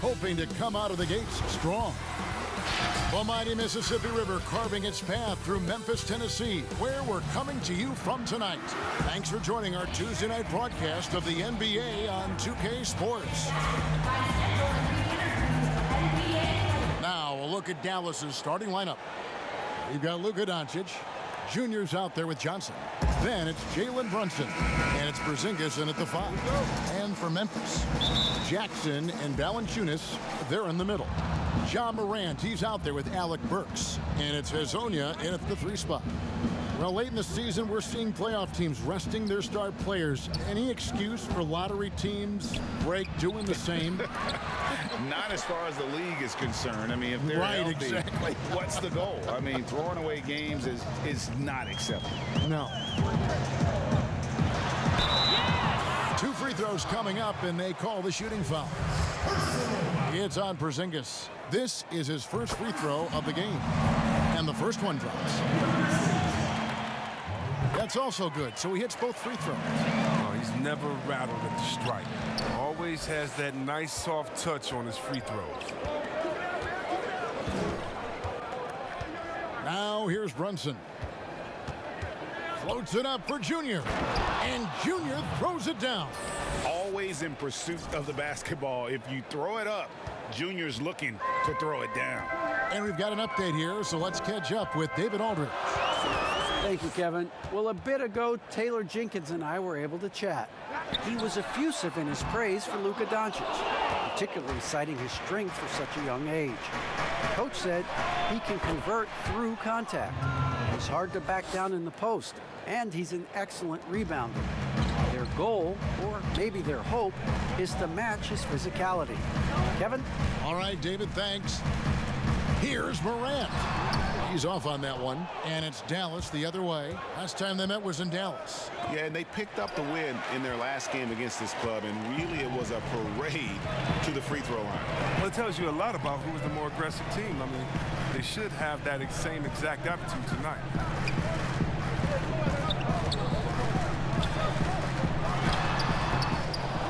hoping to come out of the gates strong. The mighty Mississippi River carving its path through Memphis, Tennessee, where we're coming to you from tonight. Thanks for joining our Tuesday night broadcast of the NBA on 2K Sports. Now, a look at Dallas's starting lineup. We've got Luka Doncic. Junior's out there with Johnson. Then it's Jalen Brunson. And it's Porzingis in at the 5. And for Memphis, Jackson and Valanciunas, they're in the middle. Ja Morant, he's out there with Alec Burks. And it's Hezonja in at the 3 spot. Well, late in the season, we're seeing playoff teams resting their star players. Any excuse for lottery teams break doing the same? Not as far as the league is concerned. I mean, if they're right, healthy, exactly. What's the goal? I mean, throwing away games is not acceptable. No. 2 free throws coming up, and they call the shooting foul. It's on Porzingis. This is his first free throw of the game. And the first one drops. That's also good, so he hits both free throws. Oh, he's never rattled at the strike. Always has that nice soft touch on his free throws. Now here's Brunson. Floats it up for Junior. And Junior throws it down. Always in pursuit of the basketball. If you throw it up, Junior's looking to throw it down. And we've got an update here, so let's catch up with David Aldridge. Thank you, Kevin. Well, a bit ago, Taylor Jenkins and I were able to chat. He was effusive in his praise for Luka Doncic, particularly citing his strength for such a young age. The coach said he can convert through contact. He's hard to back down in the post, and he's an excellent rebounder. Their goal, or maybe their hope, is to match his physicality. Kevin? All right, David, thanks. Here's Morant. He's off on that one, and it's Dallas the other way. Last time they met was in Dallas. Yeah, and they picked up the win in their last game against this club, and really it was a parade to the free throw line. Well, it tells you a lot about who is the more aggressive team. I mean, they should have that same exact attitude tonight.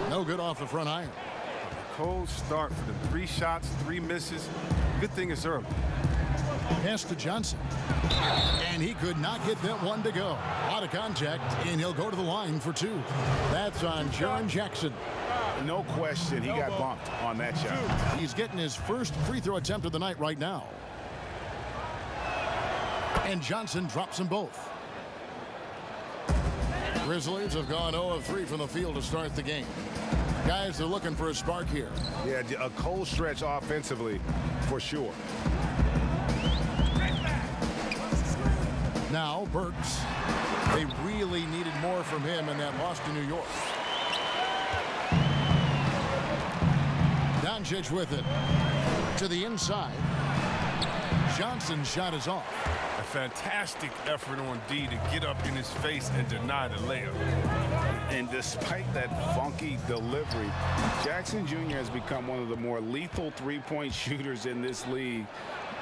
No good off the front iron. Cold start for them. 3 shots, 3 misses. Good thing it's early. Pass to Johnson. And he could not get that one to go. Out of contact, and he'll go to the line for 2. That's on Jaren Jackson. No question, he got bumped on that shot. He's getting his first free throw attempt of the night right now. And Johnson drops them both. Grizzlies have gone 0 of 3 from the field to start the game. Guys, they're looking for a spark here. Yeah, a cold stretch offensively, for sure. Now, Burks. They really needed more from him in that loss to New York. Doncic with it. To the inside. Johnson's shot is off. A fantastic effort on D to get up in his face and deny the layup. And despite that funky delivery, Jackson Jr. has become one of the more lethal three-point shooters in this league,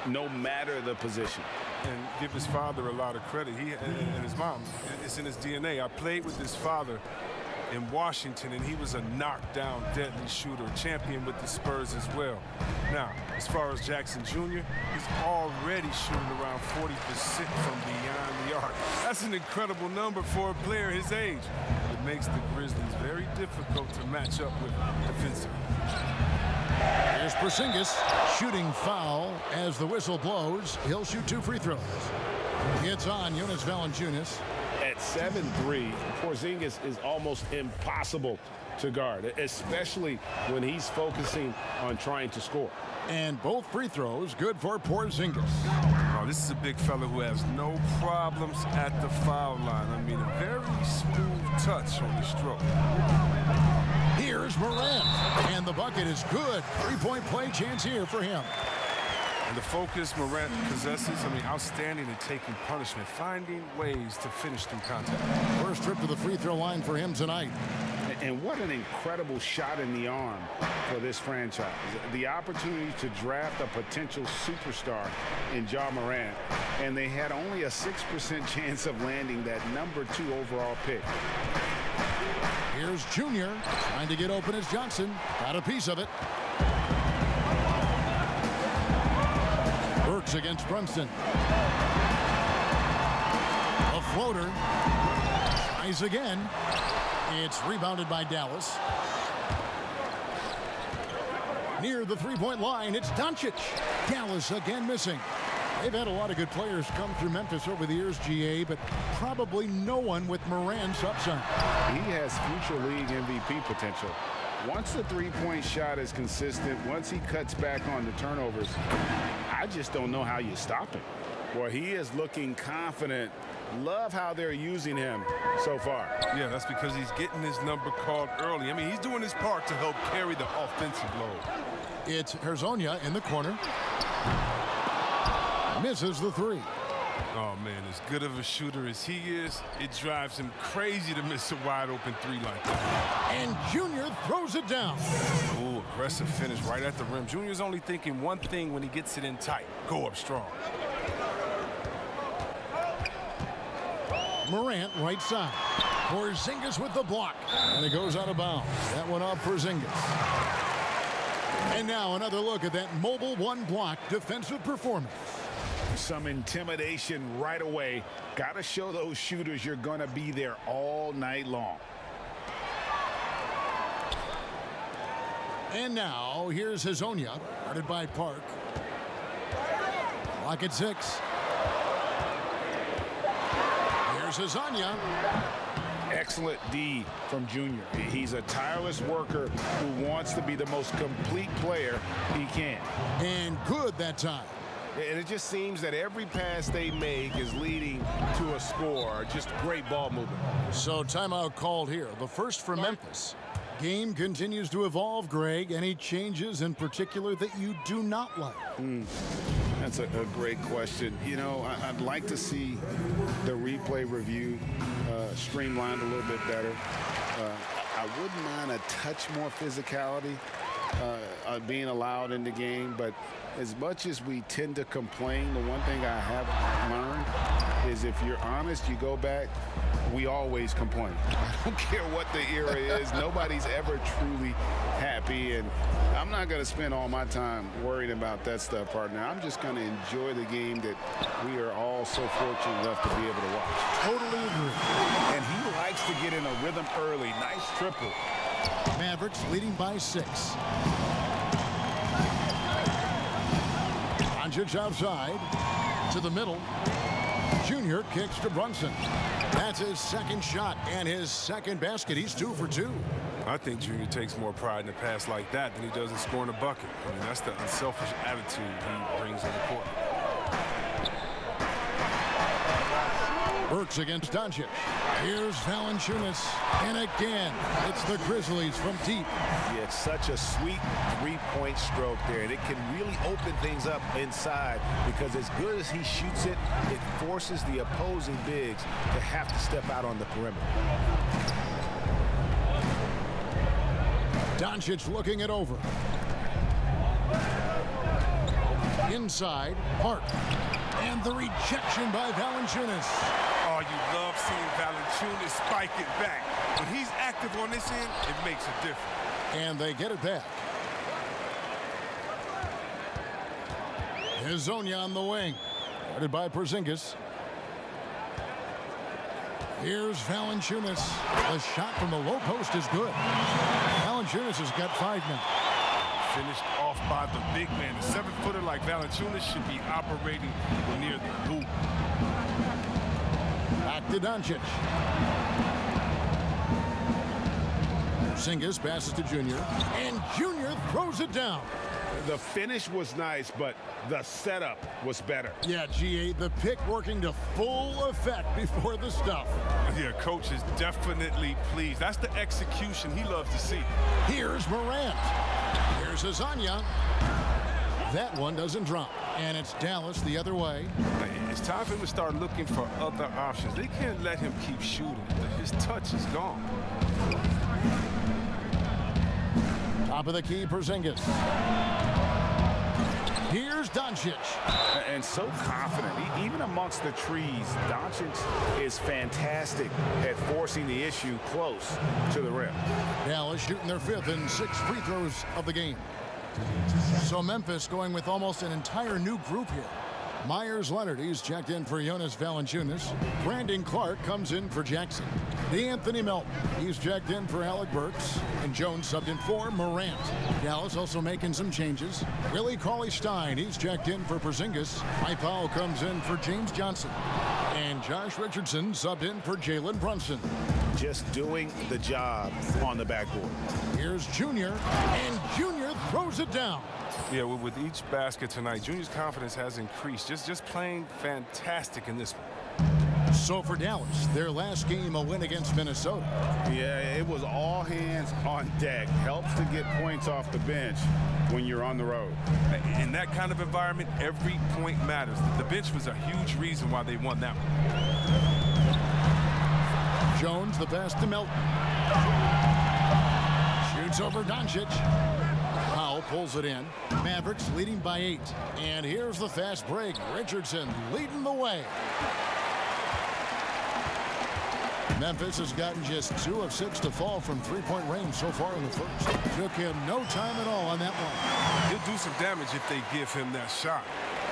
no matter the position. And give his father a lot of credit. He and his mom. It's in his DNA. I played with his father in Washington, and he was a knockdown, deadly shooter, champion with the Spurs as well. Now, as far as Jackson Jr., he's already shooting around 40% from beyond the arc. That's an incredible number for a player his age. It makes the Grizzlies very difficult to match up with defensively. Here's Porzingis, shooting foul as the whistle blows. He'll shoot 2 free throws. It's on Jonas Valanciunas. At 7'3", Porzingis is almost impossible to guard, especially when he's focusing on trying to score. And both free throws good for Porzingis. Oh, this is a big fella who has no problems at the foul line. I mean, a very smooth touch on the stroke. Here's Morant, and the bucket is good. 3-point play chance here for him. And the focus Morant possesses, I mean, outstanding at taking punishment, finding ways to finish through contact. First trip to the free throw line for him tonight. And what an incredible shot in the arm for this franchise. The opportunity to draft a potential superstar in Ja Morant, and they had only a 6% chance of landing that #2 overall pick. Here's Junior, trying to get open as Johnson. Got a piece of it. Here's against Brunson. A floater. Tries again. It's rebounded by Dallas. Near the three-point line, it's Doncic. Dallas again missing. They've had a lot of good players come through Memphis over the years, GA, but probably no one with Morant's upside. He has future league MVP potential. Once the three-point shot is consistent, once he cuts back on the turnovers, I just don't know how you stop him. Well, he is looking confident. Love how they're using him so far. Yeah, that's because he's getting his number called early. I mean, he's doing his part to help carry the offensive load. It's Hezonja in the corner. Misses the three. Oh, man, as good of a shooter as he is, it drives him crazy to miss a wide-open three like that. And Junior throws it down. Ooh, aggressive finish right at the rim. Junior's only thinking one thing when he gets it in tight. Go up strong. Morant right side. Porzingis with the block. And it goes out of bounds. That one off Porzingis. And now another look at that mobile one-block defensive performance. Some intimidation right away. Got to show those shooters you're going to be there all night long. And now here's Hezonja, guarded by Park. Clock at 6. Here's Hezonja. Excellent D from Junior. He's a tireless worker who wants to be the most complete player he can. And good that time. And it just seems that every pass they make is leading to a score. Just great ball movement. So timeout called here. The first for Memphis. Game continues to evolve, Greg. Any changes in particular that you do not like? That's a great question. You know, I'd like to see the replay review streamlined a little bit better. I wouldn't mind a touch more physicality being allowed in the game, but as much as we tend to complain, the one thing I have learned is if you're honest, you go back, we always complain. I don't care what the era is. Nobody's ever truly happy, and I'm not going to spend all my time worrying about that stuff, partner. I'm just going to enjoy the game that we are all so fortunate enough to be able to watch. Totally agree. And he likes to get in a rhythm early. Nice triple. Mavericks leading by 6. Doncic outside to the middle. Junior kicks to Brunson. That's his second shot and his second basket. He's 2 for 2. I think Junior takes more pride in a pass like that than he does in scoring a bucket. I mean, that's the unselfish attitude he brings on the court. Burks against Doncic. Here's Valanciunas. And again, it's the Grizzlies from deep. Yeah, it's such a sweet three-point stroke there, and it can really open things up inside because as good as he shoots it, it forces the opposing bigs to have to step out on the perimeter. Doncic looking it over. Inside, Park. And the rejection by Valanciunas. Oh, you love seeing Valanciunas spike it back. When he's active on this end, it makes a difference. And they get it back. Hezonja on the wing. Guarded by Porzingis. Here's Valanciunas. The shot from the low post is good. Valanciunas has got 5 now. Finished off by the big man. A 7-footer like Valanciunas should be operating near the hoop. Back to Doncic. Porzingis passes to Junior. And Junior throws it down. The finish was nice, but the setup was better. Yeah, GA, the pick working to full effect before the stuff. Yeah, coach is definitely pleased. That's the execution he loves to see. Here's Morant. Here's Hezonja. That one doesn't drop. And it's Dallas the other way. It's time for him to start looking for other options. They can't let him keep shooting. His touch is gone. Top of the key, Porzingis. Here's Doncic. And so confident. Even amongst the trees, Doncic is fantastic at forcing the issue close to the rim. Dallas shooting their 5th and 6th free throws of the game. So Memphis going with almost an entire new group here. Myers Leonard, he's checked in for Jonas Valanciunas. Brandon Clark comes in for Jackson. D'Anthony Melton, he's checked in for Alec Burks. And Jones subbed in for Morant. Dallas also making some changes. Willie Cauley-Stein, he's checked in for Porzingis. Mike Powell comes in for James Johnson. And Josh Richardson subbed in for Jalen Brunson. Just doing the job on the backboard. Here's Junior, and Junior throws it down. Yeah, with each basket tonight, Junior's confidence has increased. Just playing fantastic in this one. So for Dallas, their last game, a win against Minnesota. Yeah, it was all hands on deck. Helps to get points off the bench when you're on the road. In that kind of environment, every point matters. The bench was a huge reason why they won that one. Jones, the pass to Melton. Shoots over Doncic. Powell pulls it in. Mavericks leading by 8. And here's the fast break. Richardson leading the way. Memphis has gotten just 2 of 6 to fall from three-point range so far in the first. Took him no time at all on that one. He'll do some damage if they give him that shot.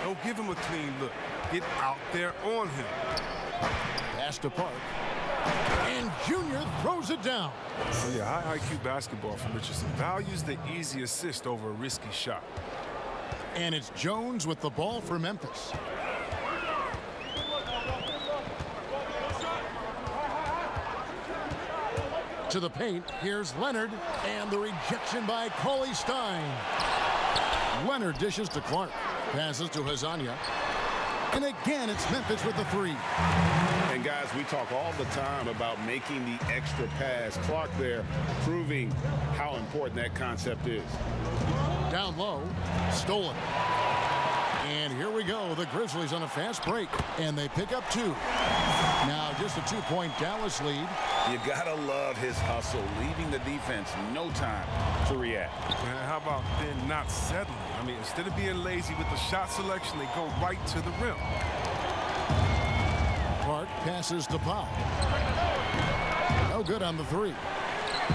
Don't give him a clean look. Get out there on him. Pass to Park. And Junior throws it down. So yeah, high IQ basketball from Richardson. Values the easy assist over a risky shot. And it's Jones with the ball for Memphis. To the paint, here's Leonard, and the rejection by Cauley-Stein. Leonard dishes to Clark, passes to Hazania, and again it's Memphis with the 3. And guys, we talk all the time about making the extra pass. Clark there proving how important that concept is. Down low, stolen. And here we go, the Grizzlies on a fast break, and they pick up 2. Now just a 2-point Dallas lead. You gotta love his hustle, leaving the defense no time to react. And how about then not settling? I mean, instead of being lazy with the shot selection, they go right to the rim. Clark passes to Powell. No good on the 3.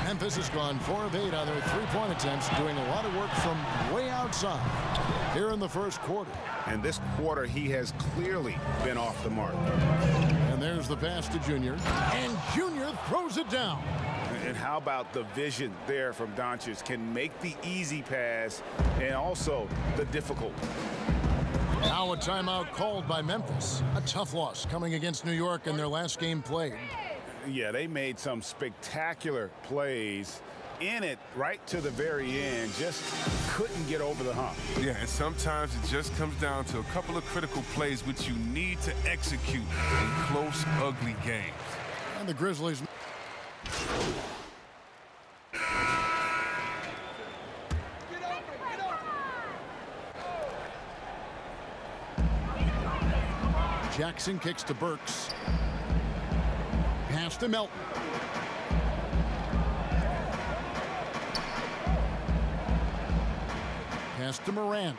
Memphis has gone 4 of 8 on their 3-point attempts, doing a lot of work from way outside here in the first quarter. And this quarter, he has clearly been off the mark. And there's the pass to Junior. And Junior throws it down. And how about the vision there from Doncic? Can make the easy pass and also the difficult. Now a timeout called by Memphis. A tough loss coming against New York in their last game played. Yeah, they made some spectacular plays in it right to the very end. Just couldn't get over the hump. Yeah, and sometimes it just comes down to a couple of critical plays which you need to execute in close, ugly games. And the Grizzlies. Jackson kicks to Burks. Pass to Melton. Pass to Morant.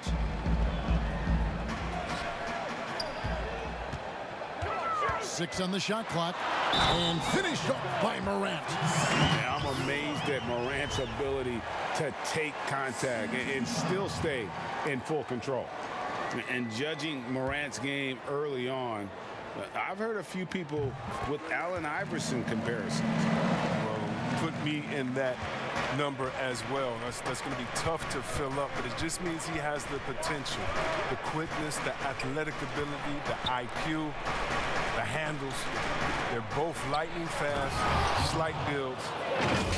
Six on the shot clock. And finished off by Morant. Yeah, I'm amazed at Morant's ability to take contact and still stay in full control. And judging Morant's game early on, I've heard a few people with Allen Iverson comparisons. Well, put me in that number as well. That's going to be tough to fill up, but it just means he has the potential, the quickness, the athletic ability, the IQ, the handles. They're both lightning fast, slight builds,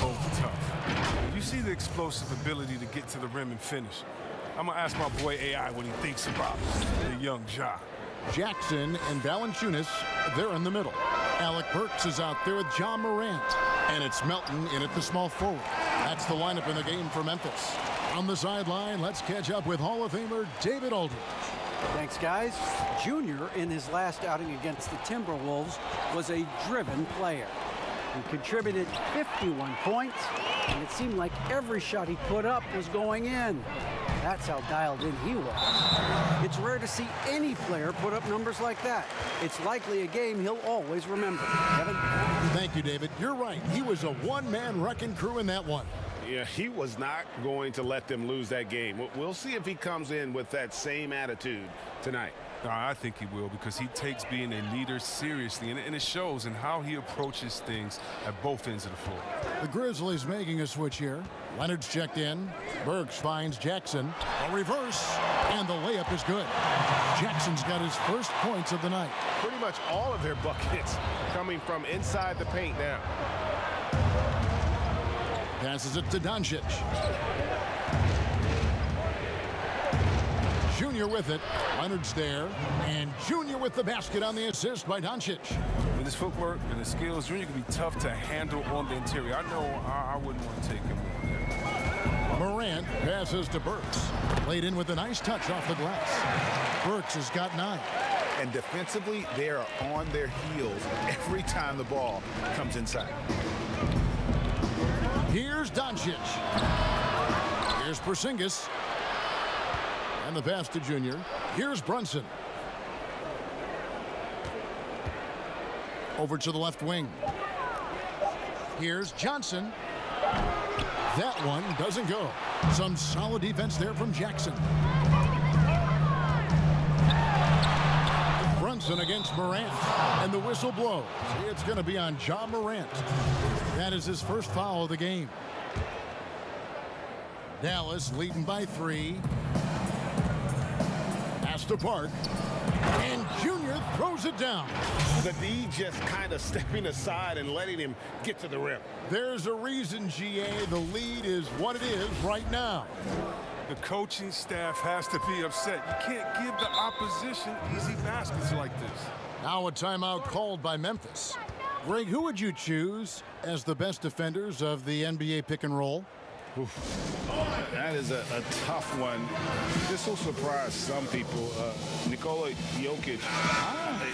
both tough. You see the explosive ability to get to the rim and finish. I'm going to ask my boy AI what he thinks about the young Ja. Jackson and Valanciunas, they're in the middle. Alec Burks is out there with John Morant. And it's Melton in at the small forward. That's the lineup in the game for Memphis. On the sideline, let's catch up with Hall of Famer David Aldridge. Thanks, guys. Junior, in his last outing against the Timberwolves, was a driven player. He contributed 51 points, and it seemed like every shot he put up was going in. That's how dialed in he was. It's rare to see any player put up numbers like that. It's likely a game he'll always remember. Kevin? Thank you, David. You're right. He was a one-man wrecking crew in that one. Yeah, he was not going to let them lose that game. We'll see if he comes in with that same attitude tonight. I think he will, because he takes being a leader seriously, and it shows in how he approaches things at both ends of the floor. The Grizzlies making a switch here. Leonard's checked in. Burks finds Jackson. A reverse, and the layup is good. Jackson's got his first points of the night. Pretty much all of their buckets coming from inside the paint now. Passes it to Doncic. Junior with it. Leonard's there. And Junior with the basket on the assist by Doncic. With his footwork and his skills, Junior can be tough to handle on the interior. I know I wouldn't want to take him on there. Morant passes to Burks. Laid in with a nice touch off the glass. Burks has got 9. And defensively, they are on their heels every time the ball comes inside. Here's Doncic. Here's Porzingis. And the pass to Junior. Here's Brunson. Over to the left wing. Here's Johnson. That one doesn't go. Some solid defense there from Jackson. Brunson against Morant. And the whistle blows. It's going to be on Ja Morant. That is his first foul of the game. Dallas leading by 3. Pass to Park. And Junior throws it down. The D just kind of stepping aside and letting him get to the rim. There's a reason, GA, the lead is what it is right now. The coaching staff has to be upset. You can't give the opposition easy baskets like this. Now a timeout called by Memphis. Greg, who would you choose as the best defenders of the NBA pick and roll? That is a tough one. This will surprise some people. Nikola Jokic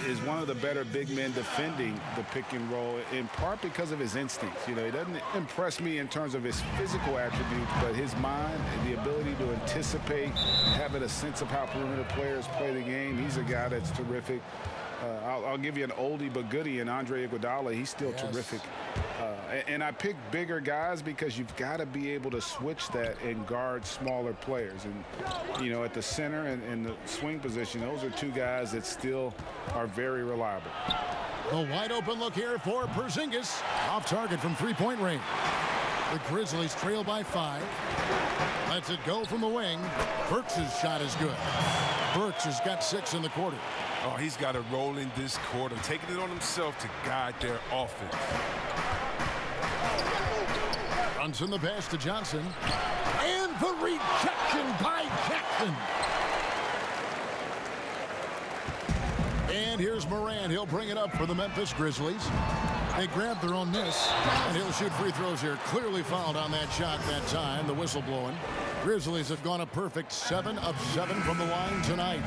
is one of the better big men defending the pick and roll, in part because of his instincts. You know, he doesn't impress me in terms of his physical attributes, but his mind and the ability to anticipate, having a sense of how perimeter players play the game. He's a guy that's terrific. I'll give you an oldie but goodie in Andre Iguodala. He's still terrific. And I pick bigger guys because you've got to be able to switch that and guard smaller players. And, you know, at the center and the swing position, those are two guys that still are very reliable. A wide open look here for Porzingis. Off target from three-point range. The Grizzlies trail by 5. Lets it go from the wing. Burks' shot is good. Burks has got 6 in the quarter. Oh, he's got a role in this quarter, taking it on himself to guide their offense. Brunson the pass to Johnson. And the rejection by Jackson. And here's Morant. He'll bring it up for the Memphis Grizzlies. They grab their own miss, and he'll shoot free throws here. Clearly fouled on that shot that time, the whistle blowing. Grizzlies have gone a perfect 7 of 7 from the line tonight.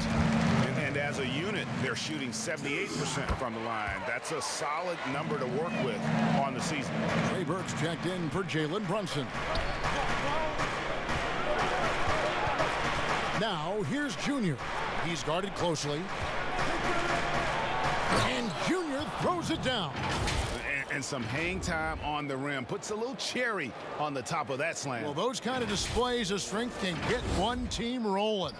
And as a unit, they're shooting 78% from the line. That's a solid number to work with on the season. Trey Burks checked in for Jalen Brunson. Now, here's Junior. He's guarded closely. And Junior throws it down. And some hang time on the rim. Puts a little cherry on the top of that slam. Well, those kind of displays of strength can get one team rolling.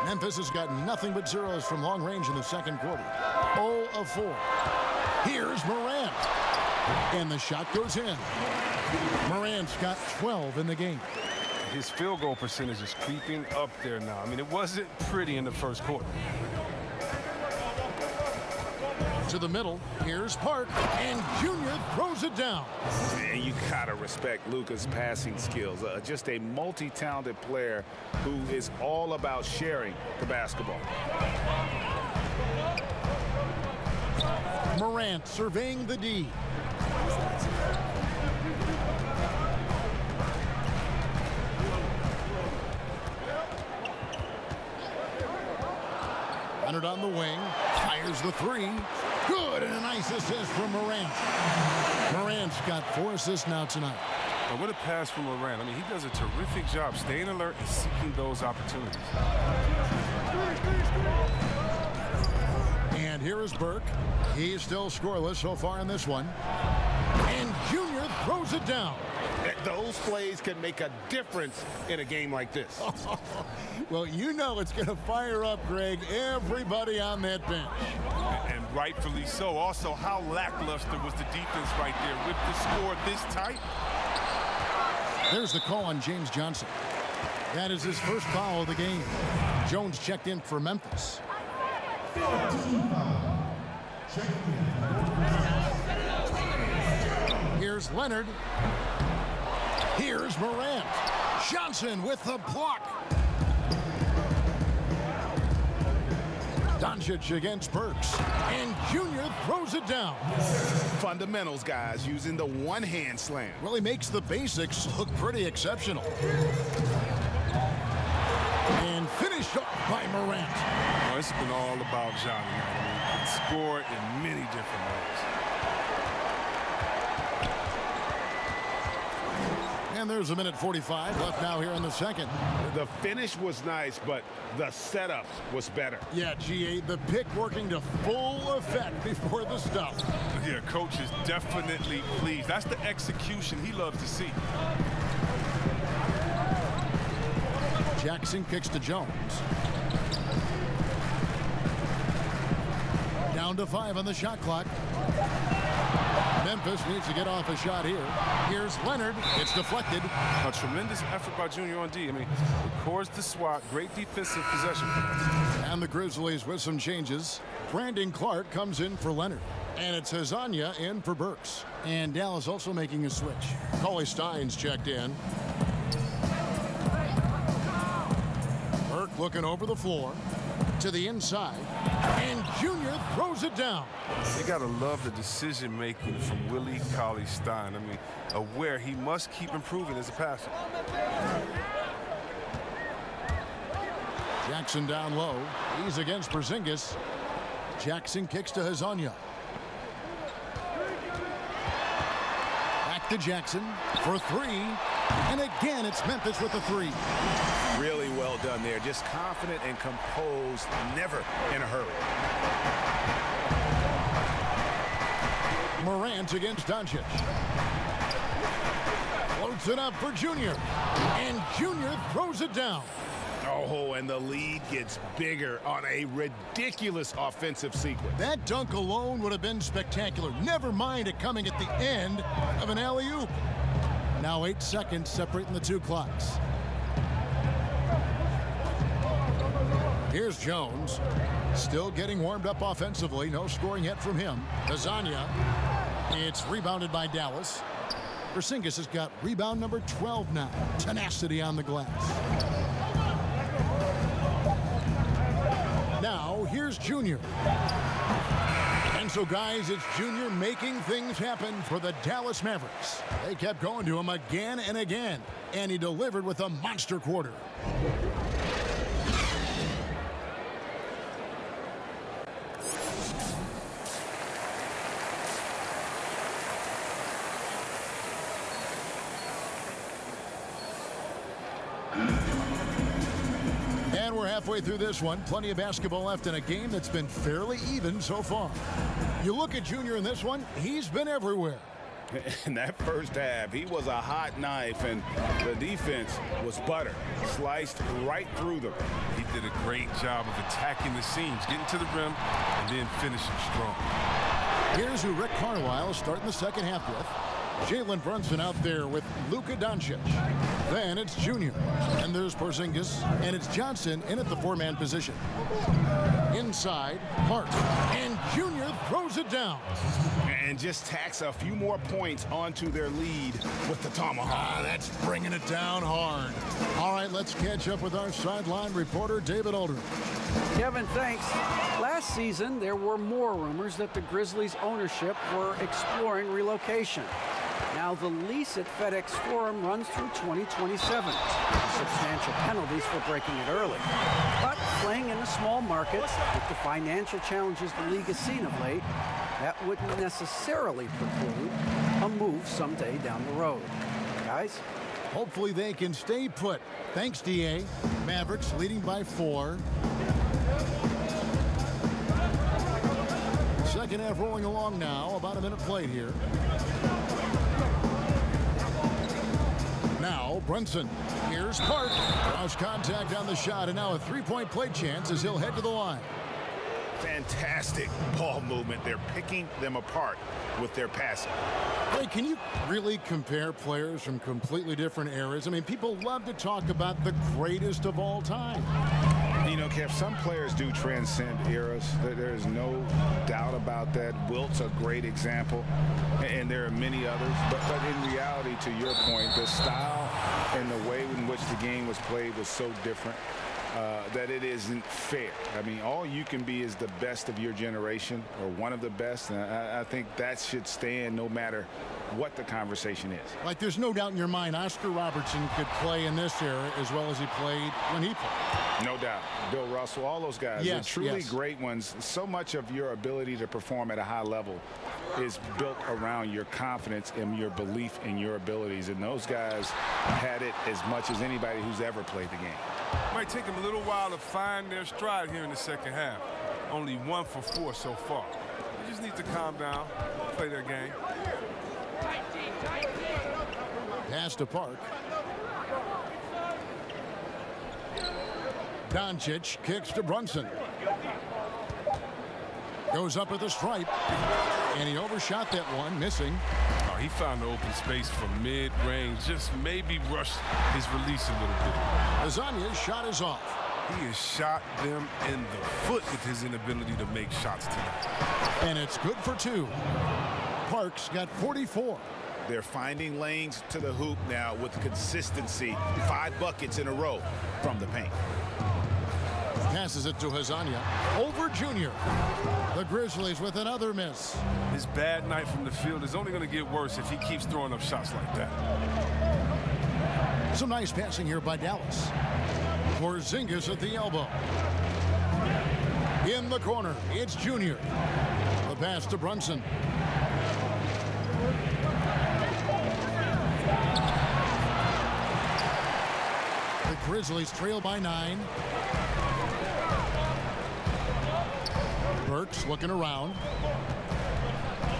Memphis has got nothing but zeros from long range in the second quarter. 0 of 4. Here's Morant. And the shot goes in. Morant's got 12 in the game. His field goal percentage is creeping up there now. I mean, it wasn't pretty in the first quarter. To the middle, here's Park, and Junior throws it down. And you gotta respect Luka's passing skills. Just a multi-talented player who is all about sharing the basketball. Morant surveying the D. Leonard on the wing, fires the 3. Good, and a nice assist from Morant. Morant's got 4 assists now tonight. But what a pass from Morant. I mean, he does a terrific job staying alert and seeking those opportunities. And here is Burke. He's still scoreless so far in this one. And Junior throws it down. Those plays can make a difference in a game like this. Well, you know it's going to fire up, Greg, everybody on that bench. And rightfully so. Also, how lackluster was the defense right there with the score this tight? There's the call on James Johnson. That is his first foul of the game. Jones checked in for Memphis. Here's Leonard. Here's Morant. Johnson with the block. Doncic against Burks. And Junior throws it down. Fundamentals, guys, using the one-hand slam. Well, he makes the basics look pretty exceptional. And finished off by Morant. Oh, it's been all about Johnny. I mean, he can score in many different ways. And there's a minute 45 left now here in the second. The finish was nice, but the setup was better. Yeah, GA, the pick working to full effect before the stop. Yeah, coach is definitely pleased. That's the execution he loves to see. Jackson kicks to Jones. Down to 5 on the shot clock. Memphis needs to get off a shot here. Here's Leonard. It's deflected. A tremendous effort by Junior on D. I mean, records the swat. Great defensive possession. And the Grizzlies with some changes. Brandon Clark comes in for Leonard. And it's Hezonja in for Burks. And Dallas also making a switch. Cauley Stein's checked in. Burke looking over the floor to the inside. And Junior throws it down. You got to love the decision-making from Willie Cauley-Stein. I mean, aware he must keep improving as a passer. Jackson down low. He's against Porzingis. Jackson kicks to Hezonja. Back to Jackson for 3. And again, it's Memphis with the 3. Really well done there. Just confident and composed, never in a hurry. Morant against Doncic. Floats it up for Junior. And Junior throws it down. Oh, and the lead gets bigger on a ridiculous offensive sequence. That dunk alone would have been spectacular. Never mind it coming at the end of an alley-oop. Now 8 seconds separating the two clocks. Here's Jones. Still getting warmed up offensively. No scoring yet from him. Hezonja. It's rebounded by Dallas. Porzingis has got rebound number 12 now. Tenacity on the glass. Now, here's Junior. And so, guys, it's Junior making things happen for the Dallas Mavericks. They kept going to him again and again, and he delivered with a monster quarter. And we're halfway through this one. Plenty of basketball left in a game that's been fairly even so far. You look at Junior in this one, he's been everywhere. In that first half, he was a hot knife, and the defense was butter. Sliced right through them. He did a great job of attacking the seams, getting to the rim, and then finishing strong. Here's who Rick Carlisle is starting the second half with. Jalen Brunson out there with Luka Doncic. Then it's Junior. And there's Porzingis. And it's Johnson in at the 4-man position. Inside, Hart. And Junior throws it down. And just tacks a few more points onto their lead with the tomahawk. That's bringing it down hard. All right, let's catch up with our sideline reporter, David Aldridge. Kevin, thanks. Last season, there were more rumors that the Grizzlies' ownership were exploring relocation. Now the lease at FedEx Forum runs through 2027. Substantial penalties for breaking it early. But playing in a small market with the financial challenges the league has seen of late, that wouldn't necessarily preclude a move someday down the road. Guys? Hopefully they can stay put. Thanks, DA. Mavericks leading by 4. Second half rolling along now. About a minute played here. Now Brunson. Here's Park. Cross contact on the shot, and now a three-point play chance as he'll head to the line. Fantastic ball movement. They're picking them apart with their passing. Hey, can you really compare players from completely different eras? I mean, people love to talk about the greatest of all time. You know, Kev, some players do transcend eras. There's no doubt about that. Wilt's a great example, and there are many others. But in reality, to your point, the style and the way in which the game was played was so different that it isn't fair. I mean, all you can be is the best of your generation or one of the best. And I think that should stand no matter what the conversation is. Like, there's no doubt in your mind Oscar Robertson could play in this era as well as he played when he played. No doubt. Bill Russell, all those guys, yes, they're truly yes. great ones. So much of your ability to perform at a high level is built around your confidence and your belief in your abilities. And those guys had it as much as anybody who's ever played the game. Might take them a little while to find their stride here in the second half. Only 1 for 4 so far. They just need to calm down, play their game. Pass to Park. Doncic kicks to Brunson. Goes up at the stripe. And he overshot that one, missing. Oh, he found the open space from mid-range. Just maybe rushed his release a little bit. Lasagna's shot is off. He has shot them in the foot with his inability to make shots tonight. And it's good for 2. Park's got 44. They're finding lanes to the hoop now with consistency. 5 buckets in a row from the paint. Passes it to Hazania. Over Junior. The Grizzlies with another miss. His bad night from the field is only going to get worse if he keeps throwing up shots like that. Some nice passing here by Dallas. Porzingis at the elbow. In the corner, it's Junior. The pass to Brunson. The Grizzlies trail by 9. Burks looking around.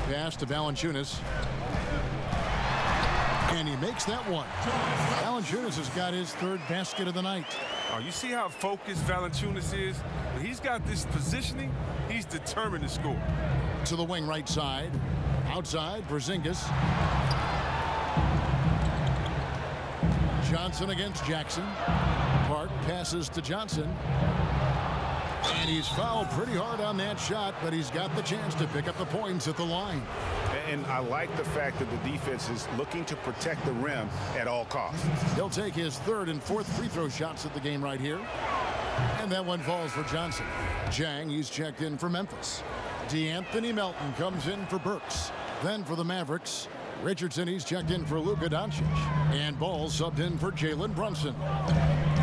Pass to Valanciunas. And he makes that one. Valanciunas has got his 3rd basket of the night. Oh, you see how focused Valanciunas is? When he's got this positioning, he's determined to score. To the wing right side. Outside, Porzingis. Johnson against Jackson. Park passes to Johnson. And he's fouled pretty hard on that shot, but he's got the chance to pick up the points at the line. And I like the fact that the defense is looking to protect the rim at all costs. He'll take his 3rd and 4th free throw shots at the game right here. And that one falls for Johnson. Jang, he's checked in for Memphis. DeAnthony Melton comes in for Burks. Then for the Mavericks, Richardson, he's checked in for Luka Doncic. And Ball subbed in for Jalen Brunson.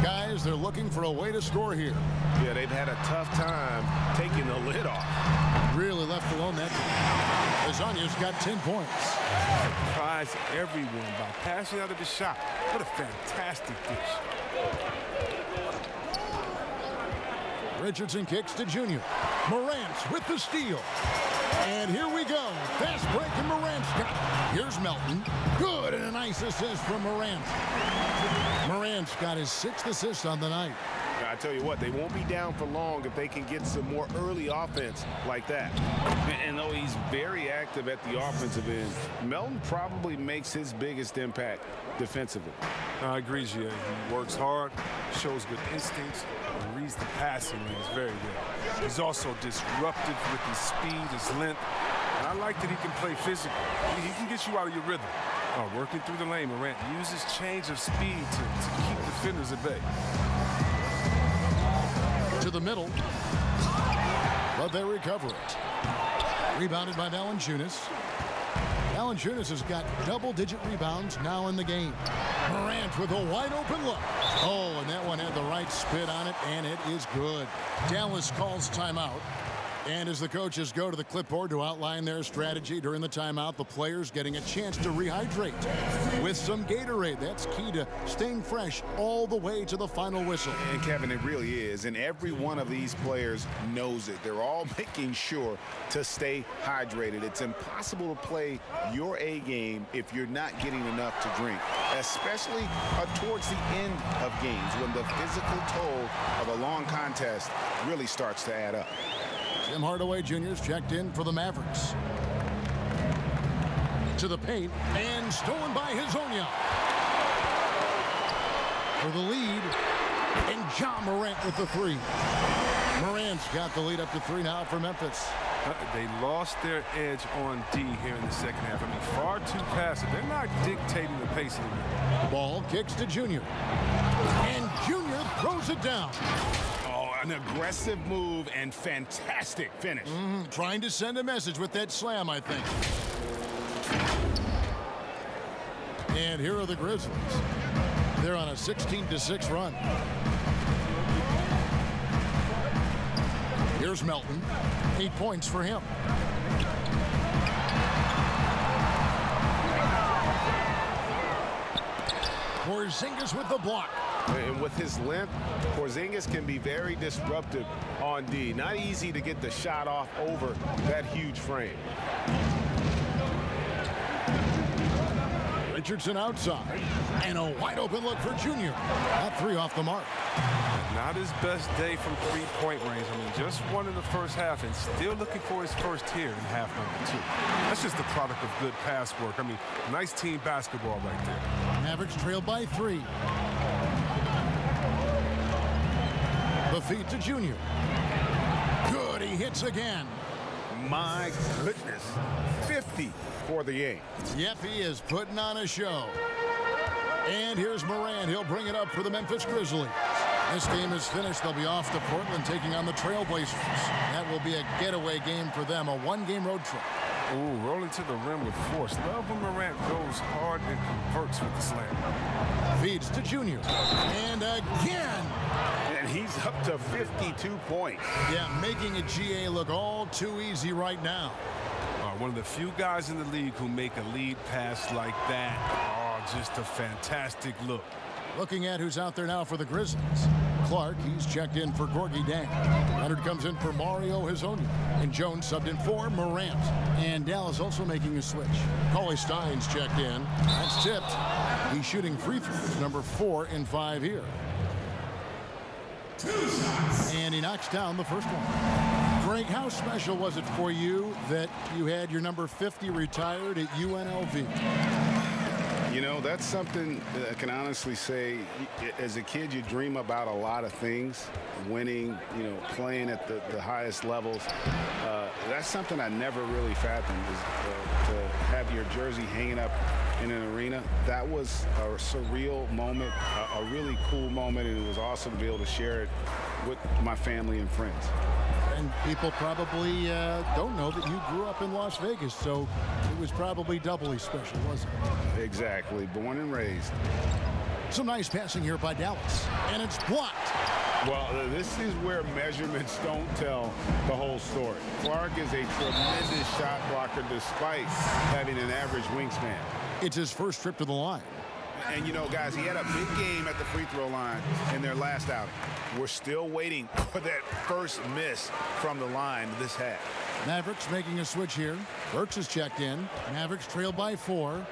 Guys, they're looking for a way to score here. Yeah, they've had a tough time taking the lid off. Really left alone that game. Lasagna's got 10 points. Surprised everyone by passing out of the shot. What a fantastic dish. Richardson kicks to Junior. Morant with the steal. And here we go. Fast break, and Morant's got it. Here's Melton. Good, and a nice assist from Morant. Morant's got his 6th assist on the night. I tell you what, they won't be down for long if they can get some more early offense like that. And though he's very active at the offensive end, Melton probably makes his biggest impact defensively. I agree, Gia. He works hard, shows good instincts, and reads the passing lanes very well. He's also disruptive with his speed, his length, and I like that he can play physical. He can get you out of your rhythm. Working through the lane, Morant uses change of speed to keep defenders at bay. To the middle, but they recover it. Rebounded by Valanciunas. Valanciunas has got double-digit rebounds now in the game. Morant with a wide-open look. Oh, and that one had the right spin on it, and it is good. Dallas calls timeout. And as the coaches go to the clipboard to outline their strategy during the timeout, the players getting a chance to rehydrate with some Gatorade. That's key to staying fresh all the way to the final whistle. And Kevin, it really is. And every one of these players knows it. They're all making sure to stay hydrated. It's impossible to play your A game if you're not getting enough to drink, especially towards the end of games when the physical toll of a long contest really starts to add up. Tim Hardaway Jr.'s checked in for the Mavericks. To the paint, and stolen by Hezonja. For the lead, and Ja Morant with the three. Morant's got the lead up to 3 now for Memphis. They lost their edge on D here in the second half. I mean, far too passive. They're not dictating the pace anymore. Ball kicks to Junior. And Junior throws it down. An aggressive move and fantastic finish. Trying to send a message with that slam, I think. And here are the Grizzlies. They're on a 16-6 run. Here's Melton. 8 points for him. Porzingis with the block. And with his length, Porzingis can be very disruptive on D. Not easy to get the shot off over that huge frame. Richardson outside. And a wide open look for Junior. That 3 off the mark. Not his best day from three-point range. I mean, just won in the first half and still looking for his first here in half number 2. That's just the product of good pass work. I mean, nice team basketball right there. Mavericks trailed by 3. The feed to Junior. Good, he hits again. My goodness, 50 for the game. Yep, he is putting on a show. And here's Morant. He'll bring it up for the Memphis Grizzlies. This game is finished. They'll be off to Portland taking on the Trailblazers. That will be a getaway game for them, a 1-game road trip. Ooh, rolling to the rim with force. Love when Morant goes hard and converts with the slam. Feeds to Junior. And again. And he's up to 52 points. Yeah, making a GA look all too easy right now. One of the few guys in the league who make a lead pass like that. Oh, just a fantastic look. Looking at who's out there now for the Grizzlies. Clark, he's checked in for Gorgui Dieng. Leonard comes in for Mario Hezonja. And Jones subbed in for Morant. And Dallas also making a switch. Cauley Stein's checked in. That's tipped. He's shooting free throws, number 4 in 5 here. And he knocks down the first one. Greg, how special was it for you that you had your number 50 retired at UNLV? You know, that's something that I can honestly say. As a kid, you dream about a lot of things. Winning, you know, playing at the highest levels. That's something I never really fathomed, is to have your jersey hanging up in an arena. That was a surreal moment, a really cool moment, and it was awesome to be able to share it with my family and friends. And people probably don't know that you grew up in Las Vegas, so it was probably doubly special, wasn't it? Exactly. Born and raised. Some nice passing here by Dallas, and it's blocked. Well, this is where measurements don't tell the whole story. Clark is a tremendous shot blocker despite having an average wingspan. It's his first trip to the line. And, you know, guys, he had a big game at the free throw line in their last outing. We're still waiting for that first miss from the line this half. Mavericks making a switch here. Burks is checked in. Mavericks trail by 4.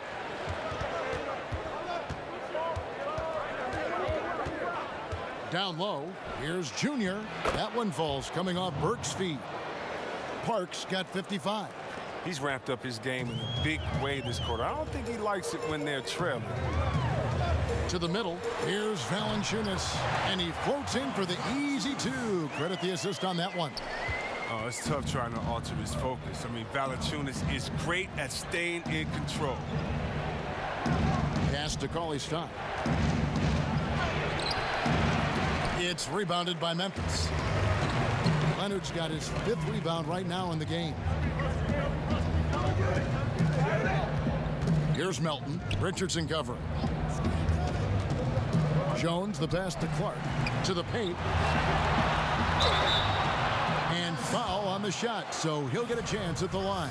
Down low, here's Junior. That one falls, coming off Burks' feet. Parks got 55. He's ramped up his game in a big way this quarter. I don't think he likes it when they're trailing. To the middle, here's Valanciunas, and he floats in for the easy 2. Credit the assist on that one. Oh, it's tough trying to alter his focus. I mean, Valanciunas is great at staying in control. Pass to Cauley Stein. It's rebounded by Memphis. Leonard's got his 5th rebound right now in the game. Here's Melton. Richardson covering. Jones, the pass to Clark. To the paint. And foul on the the shot, so he'll get a chance at the line.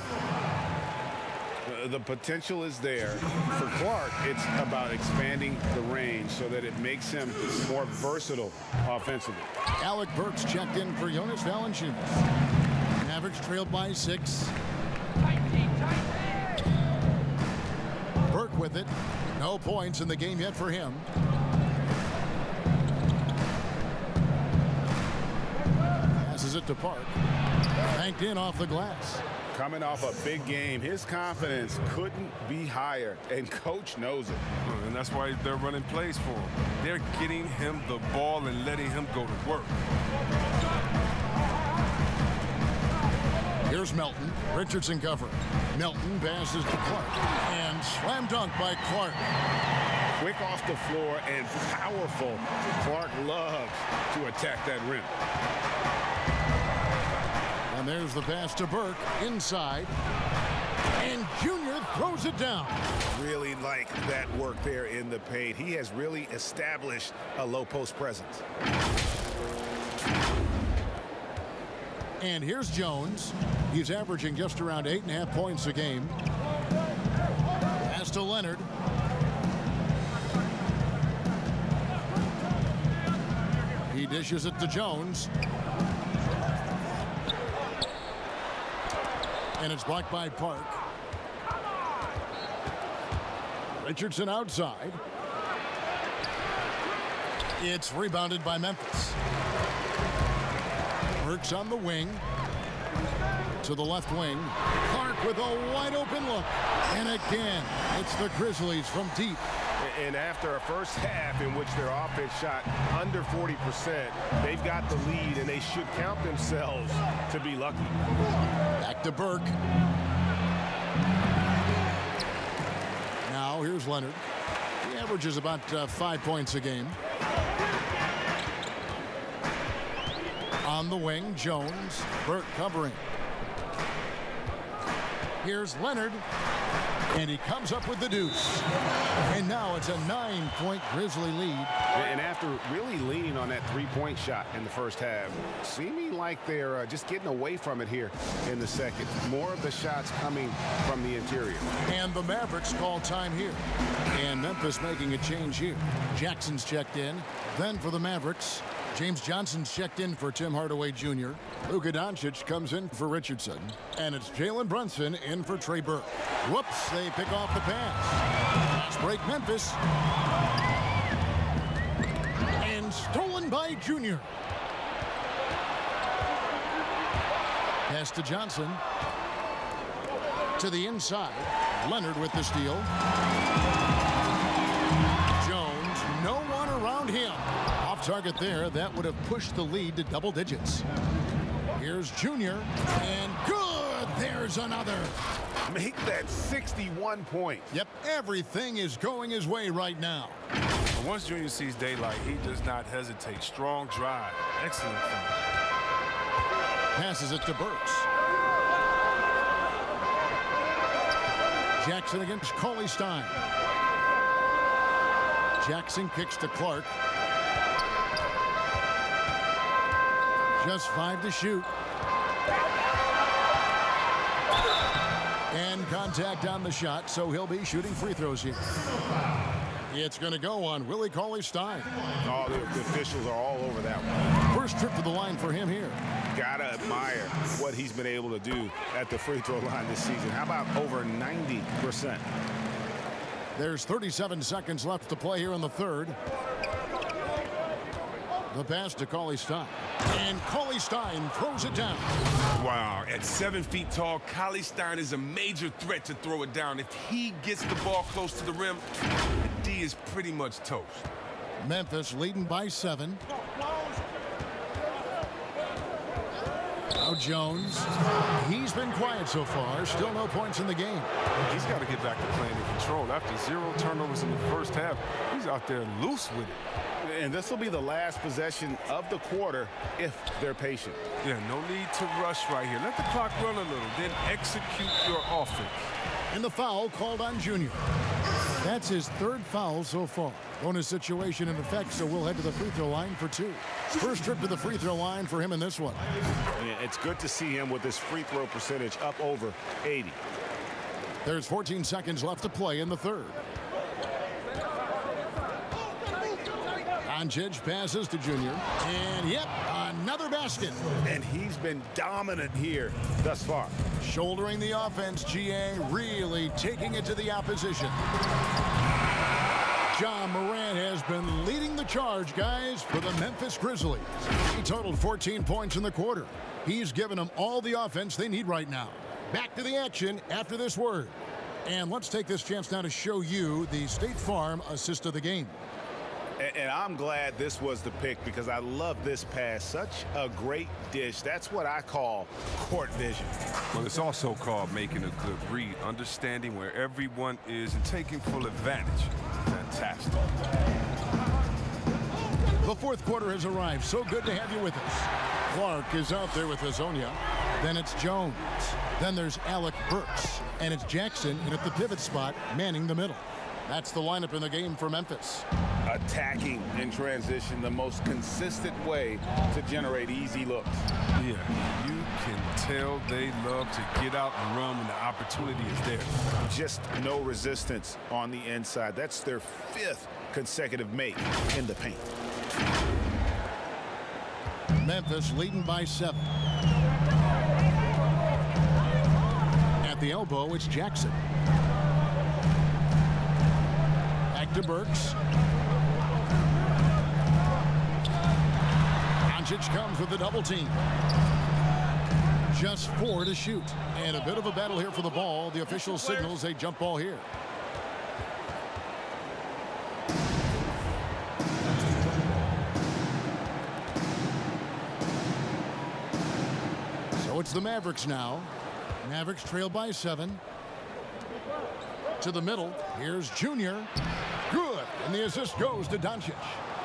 The potential is there. For Clark, it's about expanding the range so that it makes him more versatile offensively. Alec Burks checked in for Jonas Valanciunas. Mavericks trailed by 6. Burke with it. No points in the game yet for him. Passes it to Park. Banked in off the glass. Coming off a big game, his confidence couldn't be higher, and coach knows it. And that's why they're running plays for him. They're getting him the ball and letting him go to work. Here's Melton. Richardson covering. Melton passes to Clark. And slam dunk by Clark. Quick off the floor and powerful. Clark loves to attack that rim. And there's the pass to Burke inside. And Junior throws it down. Really like that work there in the paint. He has really established a low post presence. And here's Jones. He's averaging just around 8.5 points a game. Pass to Leonard. He dishes it to Jones. And it's blocked by Park. Richardson outside. It's rebounded by Memphis. Burks on the wing. To the left wing. Clark with a wide open look. And again, it's the Grizzlies from deep. And after a first half in which their offense shot under 40%, they've got the lead, and they should count themselves to be lucky. Back to Burke. Now here's Leonard. He averages about 5 points a game. On the wing, Jones. Burke covering. Here's Leonard. And he comes up with the deuce. And now it's a 9-point Grizzly lead. And after really leaning on that three-point shot in the first half, seeming like they're just getting away from it here in the second. More of the shots coming from the interior. And the Mavericks call time here. And Memphis making a change here. Jackson's checked in. Then for the Mavericks, James Johnson's checked in for Tim Hardaway Jr. Luka Doncic comes in for Richardson. And it's Jalen Brunson in for Trey Burke. Whoops, they pick off the pass. Pass break Memphis. And stolen by Junior. Pass to Johnson. To the inside. Leonard with the steal. Jones, no one around him. Off target there. That would have pushed the lead to double digits. Here's Junior. And good. There's another. Make that 61 points. Yep, everything is going his way right now. Once Junior sees daylight, he does not hesitate. Strong drive. Excellent finish. Passes it to Burks. Jackson against Cauley Stein. Jackson kicks to Clark. Just 5 to shoot. And contact on the shot, so he'll be shooting free throws here. It's going to go on Willie Cauley Stein. Oh, the officials are all over that one. First trip to the line for him here. Gotta admire what he's been able to do at the free throw line this season. How about over 90%? There's 37 seconds left to play here in the third. The pass to Cauley Stein. And Cauley Stein throws it down. Wow, at 7 feet tall, Cauley Stein is a major threat to throw it down. If he gets the ball close to the rim, the D is pretty much toast. Memphis leading by 7. Now Jones. He's been quiet so far. Still no points in the game. He's got to get back to playing in control. After 0 turnovers in the first half, he's out there loose with it. And this will be the last possession of the quarter if they're patient. Yeah, no need to rush right here. Let the clock run a little, then execute your offense. And the foul called on Junior. That's his third foul so far. Bonus situation in effect, so we'll head to the free throw line for two. First trip to the free throw line for him in this one. Yeah, it's good to see him with his free throw percentage up over 80. There's 14 seconds left to play in the third. Doncic passes to Junior. And, yep, another basket. And he's been dominant here thus far. Shouldering the offense, GA really taking it to the opposition. Ja Morant has been leading the charge, guys, for the Memphis Grizzlies. He totaled 14 points in the quarter. He's given them all the offense they need right now. Back to the action after this word. And let's take this chance now to show you the State Farm assist of the game. And I'm glad this was the pick because I love this pass. Such a great dish. That's what I call court vision. Well, it's also called making a good read, understanding where everyone is and taking full advantage. Fantastic. The fourth quarter has arrived. So good to have you with us. Clark is out there with Hezonja. Then it's Jones. Then there's Alec Burks. And it's Jackson in at the pivot spot, manning the middle. That's the lineup in the game for Memphis. Attacking in transition, the most consistent way to generate easy looks. Yeah, you can tell they love to get out and run when the opportunity is there. Just no resistance on the inside. That's their 5th consecutive make in the paint. Memphis leading by 7. At the elbow, it's Jackson. Back to Burks. Doncic comes with the double team. Just 4 to shoot. And a bit of a battle here for the ball. The official signals a jump ball here. So it's the Mavericks now. Mavericks trail by 7. To the middle. Here's Junior. Good. And the assist goes to Doncic.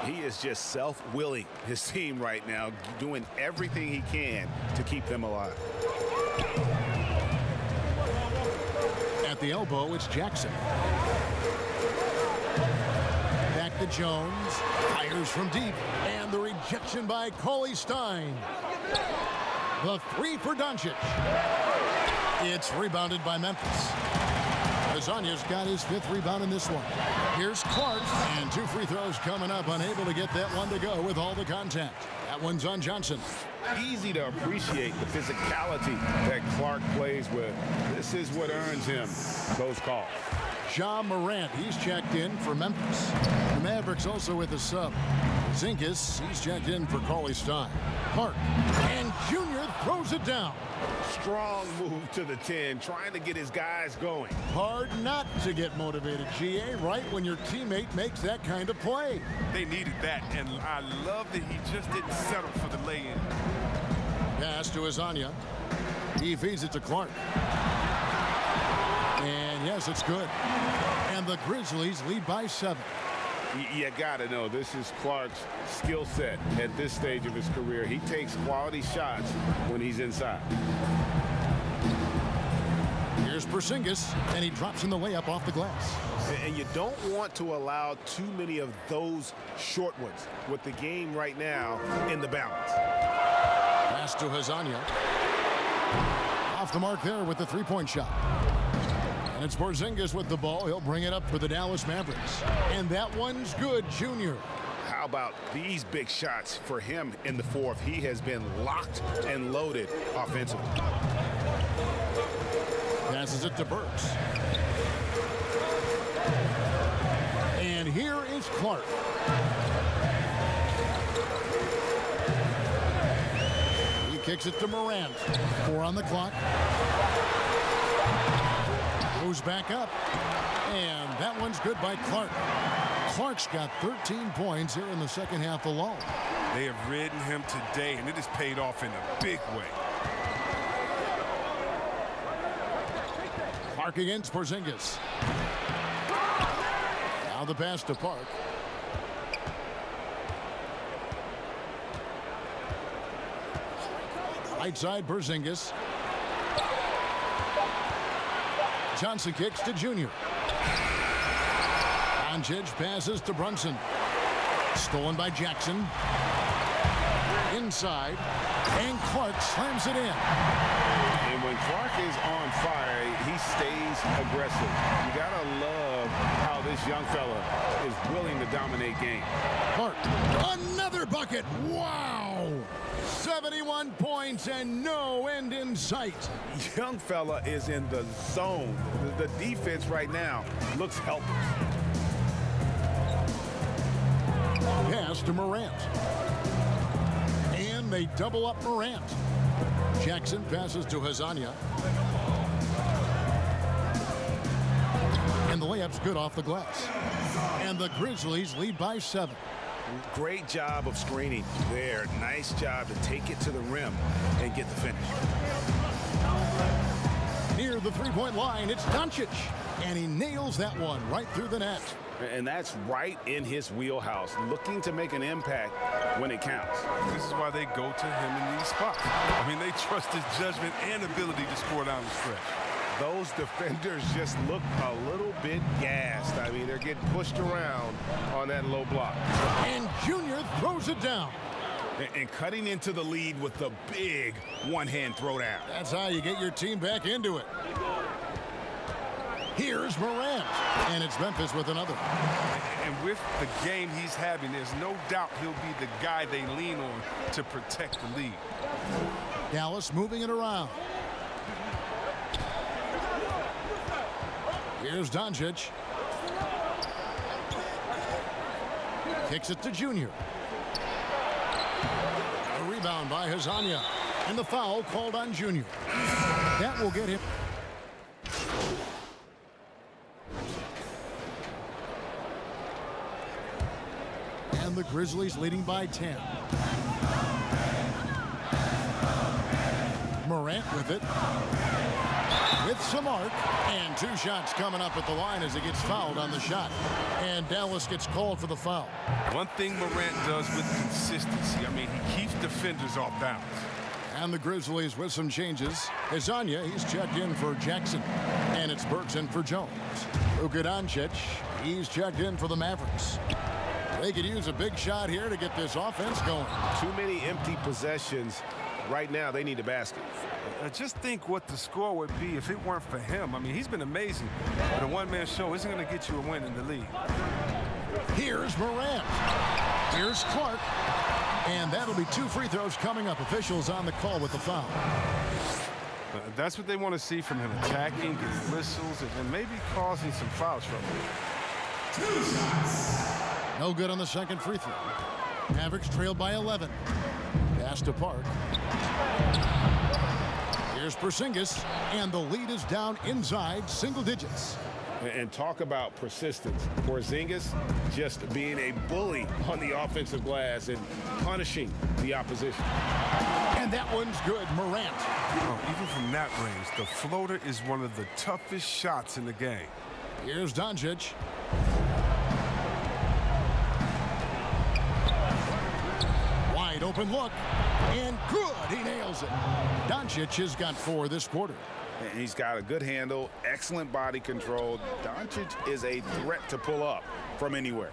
He is just self-willing his team right now, doing everything he can to keep them alive. At the elbow, it's Jackson. Back to Jones. Fires from deep. And the rejection by Cauley-Stein. The 3 for Doncic. It's rebounded by Memphis. Hezonja's got his 5th rebound in this one. Here's Clark, and 2 free throws coming up, unable to get that one to go with all the contact. That one's on Johnson. Easy to appreciate the physicality that Clark plays with. This is what earns him those calls. Ja Morant, he's checked in for Memphis. The Mavericks also with a sub. Zingas, he's checked in for Cauley-Stein. Clark, and Junior throws it down. Strong move to the 10, trying to get his guys going. Hard not to get motivated, GA, right when your teammate makes that kind of play. They needed that, and I love that he just didn't settle for the lay-in. Pass to Hezonja. He feeds it to Clark. And yes, it's good. And the Grizzlies lead by 7. You gotta know, this is Clark's skill set at this stage of his career. He takes quality shots when he's inside. Here's Porzingis, and he drops in the layup off the glass. And you don't want to allow too many of those short ones with the game right now in the balance. Pass to Hezonja. Off the mark there with the 3-point shot. And it's Porzingis with the ball. He'll bring it up for the Dallas Mavericks. And that one's good, Junior. How about these big shots for him in the 4th? He has been locked and loaded offensively. Passes it to Burks. And here is Clark. He kicks it to Morant. 4 on the clock. Goes back up. And that one's good by Clark. Clark's got 13 points here in the second half alone. They have ridden him today, and it has paid off in a big way. Clark against Porzingis. Now the pass to Park. Right side, Porzingis. Johnson kicks to Junior. Doncic passes to Brunson. Stolen by Jackson. Inside. And Clark slams it in. And when Clark is on fire, he stays aggressive. You got to love how this young fella is willing to dominate games. Clark, another bucket. Wow! 71 points and no end in sight. Young fella is in the zone. The defense right now looks helpless. Pass to Morant. And they double up Morant. Jackson passes to Hezonja. And the layup's good off the glass. And the Grizzlies lead by 7. Great job of screening there. Nice job to take it to the rim and get the finish. Near the three-point line, it's Doncic. And he nails that one right through the net. And that's right in his wheelhouse, looking to make an impact when it counts. This is why they go to him in these spots. I mean, they trust his judgment and ability to score down the stretch. Those defenders just look a little bit gassed. I mean, they're getting pushed around on that low block. And Junior throws it down. And cutting into the lead with the big one-hand throwdown. That's how you get your team back into it. Here's Morant. And it's Memphis with another. And with the game he's having, there's no doubt he'll be the guy they lean on to protect the lead. Dallas moving it around. Here's Doncic. Kicks it to Junior. A rebound by Hezonja. And the foul called on Junior. That will get him. And the Grizzlies leading by 10. Morant with it. With some arc. And 2 shots coming up at the line as he gets fouled on the shot. And Dallas gets called for the foul. One thing Morant does with consistency, I mean, he keeps defenders off balance. And the Grizzlies with some changes. Hezonja, he's checked in for Jackson. And it's Burks in for Jones. Luka Doncic, he's checked in for the Mavericks. They could use a big shot here to get this offense going. Too many empty possessions. Right now, they need a basket. Just think what the score would be if it weren't for him. I mean, he's been amazing. But a one-man show isn't going to get you a win in the league. Here's Morant. Here's Clark. And that'll be 2 free throws coming up. Officials on the call with the foul. That's what they want to see from him, attacking, getting whistles, and maybe causing some foul trouble. No good on the second free throw. Mavericks trailed by 11. Pass to Park. Here's Porzingis, and the lead is down inside single digits. And talk about persistence. Porzingis just being a bully on the offensive glass and punishing the opposition. And that one's good. Morant. Oh, even from that range, the floater is one of the toughest shots in the game. Here's Doncic. Wide open look. And good. He nails it. Doncic has got 4 this quarter. And he's got a good handle, excellent body control. Doncic is a threat to pull up from anywhere.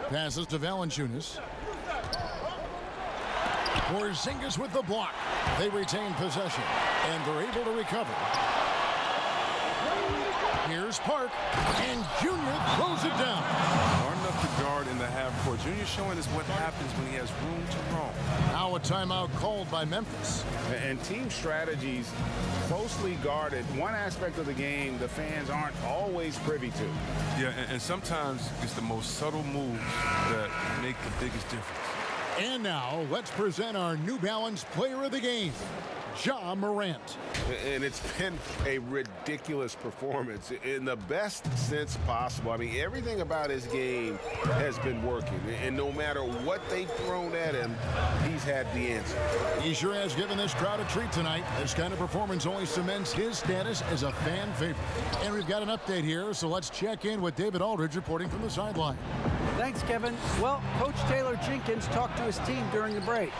Passes to Valanciunas. Porzingis with the block. They retain possession, and they're able to recover. Here's Park, and Junior throws it down. Hard enough to guard in the half court. Junior showing us what happens when he has room to roam. Now a timeout called by Memphis. And team strategies closely guarded. One aspect of the game the fans aren't always privy to. Yeah, and sometimes it's the most subtle moves that make the biggest difference. And now let's present our New Balance Player of the Game, Ja Morant. And it's been a ridiculous performance in the best sense possible. I mean, everything about his game has been working. And no matter what they've thrown at him, he's had the answer. He sure has given this crowd a treat tonight. This kind of performance only cements his status as a fan favorite. And we've got an update here, so let's check in with David Aldridge reporting from the sideline. Thanks, Kevin. Well, Coach Taylor Jenkins talked to his team during the break.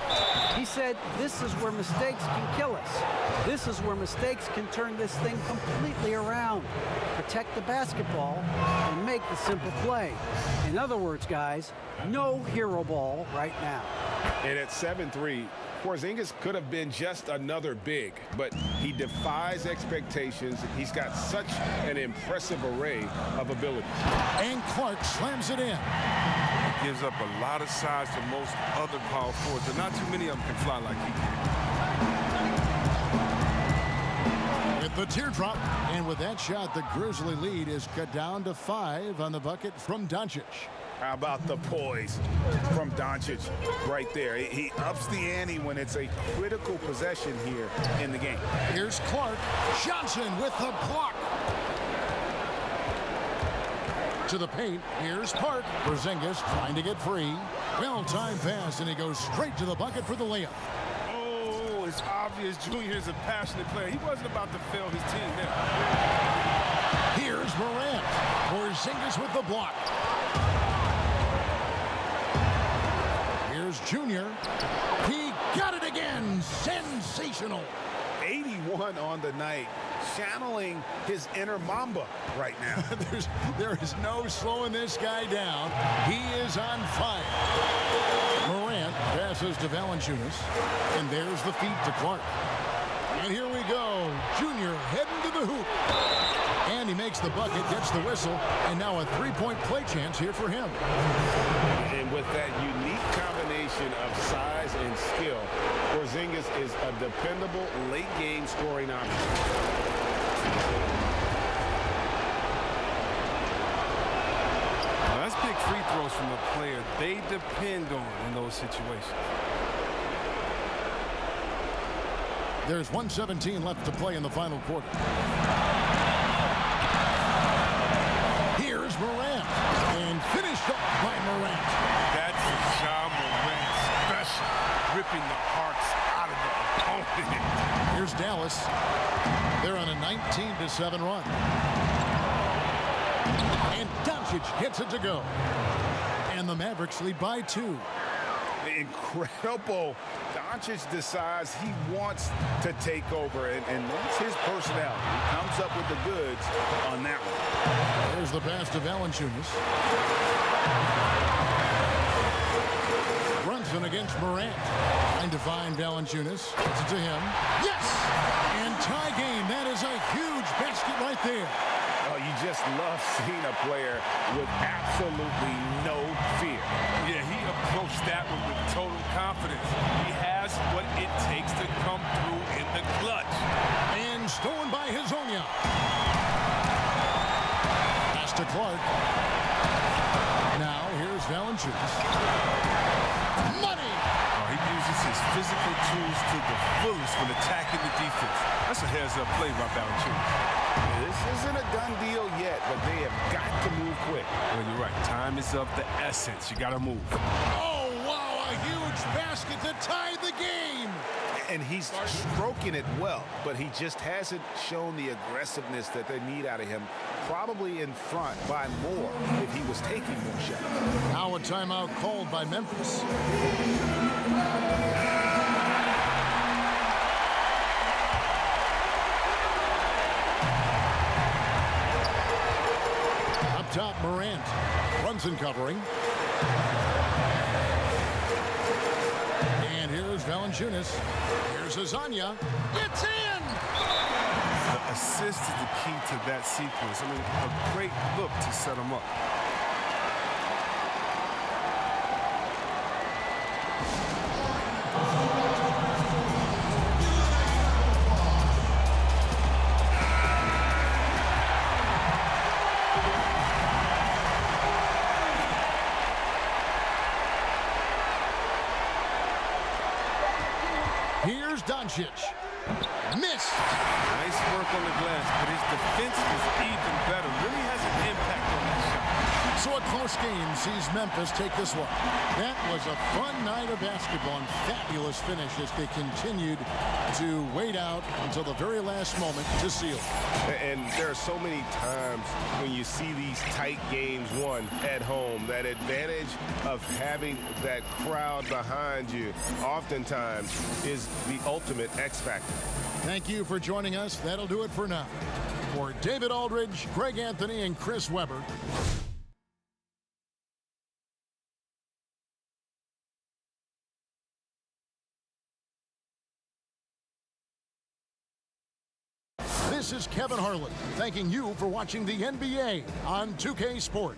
He said, this is where mistakes can kill us. This is where mistakes can turn this thing completely around. Protect the basketball and make the simple play. In other words, guys, no hero ball right now. And at 7'3", Porzingis could have been just another big, but he defies expectations. He's got such an impressive array of abilities. And Clark slams it in. Gives up a lot of size to most other power forwards, but not too many of them can fly like he can. With the teardrop, and with that shot, the Grizzly lead is cut down to 5 on the bucket from Doncic. How about the poise from Doncic right there? He ups the ante when it's a critical possession here in the game. Here's Clark. Johnson with the block. To the paint. Here's Park. Porzingis trying to get free. Well-timed pass, and he goes straight to the bucket for the layup. Oh, it's obvious Junior is a passionate player. He wasn't about to fail his team there. Here's Morant. Porzingis with the block. Here's Junior. He got it again. Sensational. 81 on the night, channeling his inner Mamba right now. There is no slowing this guy down. He is on fire. Morant passes to Valanciunas, and there's the feed to Clark. And here we go. Junior heading to the hoop. And he makes the bucket, gets the whistle, and now a three-point play chance here for him. And with that unique combination of size and skill, Porzingis is a dependable late-game scoring option. Well, that's big free throws from a player they depend on in those situations. There's 1:17 left to play in the final quarter. Here's Morant, and finished up by Morant. That's a Ja Morant special, ripping the hearts out of the opponent. Here's Dallas. They're on a 19-7 run. And Doncic gets it to go. And the Mavericks lead by 2. Incredible. Doncic decides he wants to take over, and that's his personality. He comes up with the goods on that one. There's the pass to Valanciunas. Brunson against Morant. Trying to find Valanciunas. Gets it to him. Yes! And tie game. That is a huge basket right there. Oh, you just love seeing a player with absolutely no fear. Yeah, he approached that one with total confidence. He has what it takes to come through in the clutch. And stolen by Hezonja. Pass to Clark. Now here's Valanciunas. Money! Oh, he uses his physical tools to the fullest when attacking the defense. That's a heads-up play by Valanciunas. This isn't a done deal yet, but they have got to move quick. Well, you're right. Time is of the essence. You got to move. Oh, wow, a huge basket to tie the game. And he's stroking it well, but he just hasn't shown the aggressiveness that they need out of him. Probably in front by more if he was taking more shots. Now a timeout called by Memphis. Up top, Morant. Brunson covering. And here's Valanciunas. Here's Hezonja. It's in! The assist is the key to that sequence. I mean, a great look to set him up. Here's Doncic. Missed. Nice work on the glass, but his defense is even better. Really has an impact on that shot. So a close game sees Memphis take this one. That was a fun night of basketball and fabulous finish as they continued to wait out until the very last moment to seal. And there are so many times when you see these tight games won at home, that advantage of having that crowd behind you oftentimes is the ultimate X factor. Thank you for joining us. That'll do it for now. For David Aldridge, Greg Anthony, and Chris Webber, this is Kevin Harlan, thanking you for watching the NBA on 2K Sport.